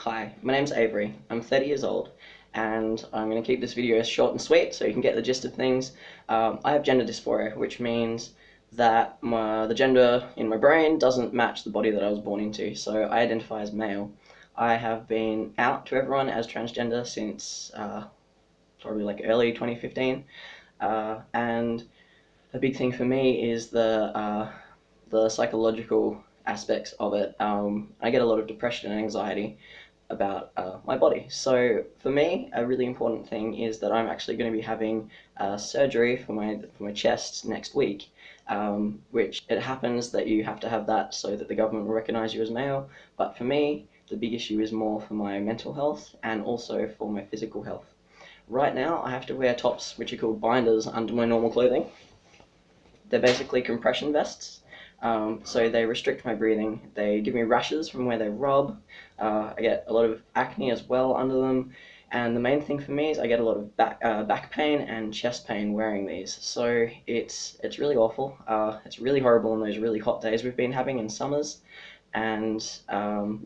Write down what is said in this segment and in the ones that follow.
Hi, my name's Avery. I'm 30 years old, and I'm going to keep this video short and sweet so you can get the gist of things. I have gender dysphoria, which means that the gender in my brain doesn't match the body that I was born into, so I identify as male. I have been out to everyone as transgender since probably like early 2015, and a big thing for me is the psychological aspects of it. I get a lot of depression and anxiety about my body. So for me, a really important thing is that I'm actually going to be having surgery for my chest next week, which it happens that you have to have that so that the government will recognise you as male. But for me, the big issue is more for my mental health and also for my physical health. Right now, I have to wear tops which are called binders under my normal clothing. They're basically compression vests. So they restrict my breathing. They give me rashes from where they rub. I get a lot of acne as well under them. And the main thing for me is I get a lot of back pain and chest pain wearing these. So it's really awful. It's really horrible on those really hot days we've been having in summers. And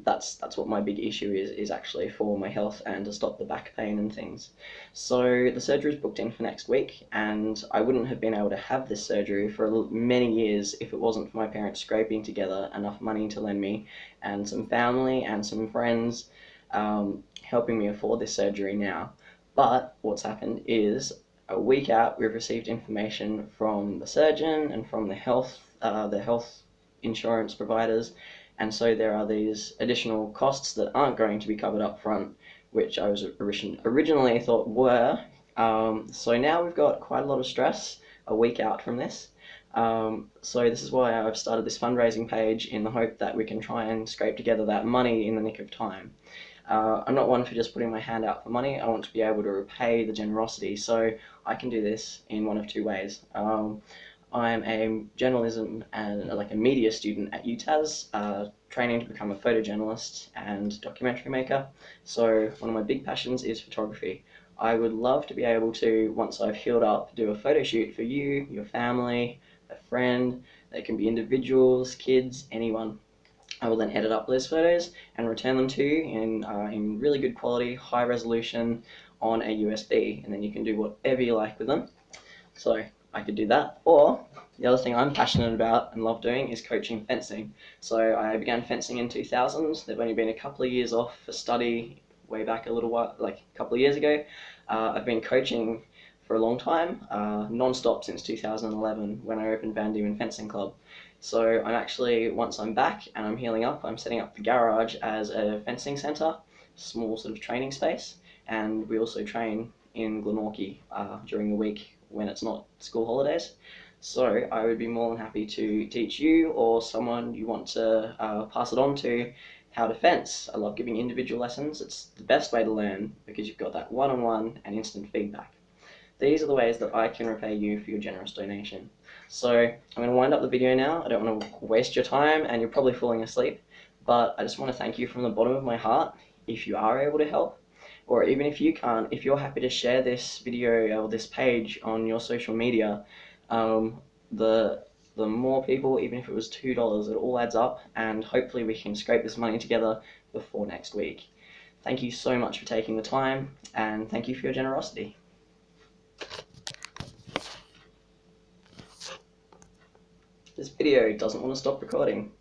that's what my big issue is actually for my health and to stop the back pain and things. So the surgery is booked in for next week, and I wouldn't have been able to have this surgery for many years if it wasn't for my parents scraping together enough money to lend me, and some family and some friends helping me afford this surgery now. But what's happened is a week out we've received information from the surgeon and from the health insurance providers. And so there are these additional costs that aren't going to be covered up front, which I was originally thought were. So now we've got quite a lot of stress a week out from this. So this is why I've started this fundraising page in the hope that we can try and scrape together that money in the nick of time. I'm not one for just putting my hand out for money. I want to be able to repay the generosity, so I can do this in one of two ways. I'm a journalism and like a media student at UTAS, training to become a photojournalist and documentary maker. So one of my big passions is photography. I would love to be able to, once I've healed up, do a photo shoot for you, your family, a friend. They can be individuals, kids, anyone. I will then edit up those photos and return them to you in really good quality, high resolution on a USB, and then you can do whatever you like with them. So I could do that, or the other thing I'm passionate about and love doing is coaching fencing. So I began fencing in 2000. They've only been a couple of years off for study way back a little while, like a couple of years ago. I've been coaching for a long time, non-stop since 2011 when I opened Van Diemen Fencing Club. So I'm actually, once I'm back and I'm healing up, I'm setting up the garage as a fencing centre, small sort of training space, and we also train in Glenorchy during the week when it's not school holidays. So I would be more than happy to teach you or someone you want to pass it on to how to fence. I love giving individual lessons. It's the best way to learn because you've got that one-on-one and instant feedback. These are the ways that I can repay you for your generous donation. So I'm going to wind up the video now. I don't want to waste your time and you're probably falling asleep, but I just want to thank you from the bottom of my heart if you are able to help. Or even if you can't, if you're happy to share this video or this page on your social media, the more people, even if it was $2, it all adds up, and hopefully we can scrape this money together before next week. Thank you so much for taking the time, and thank you for your generosity. This video doesn't want to stop recording.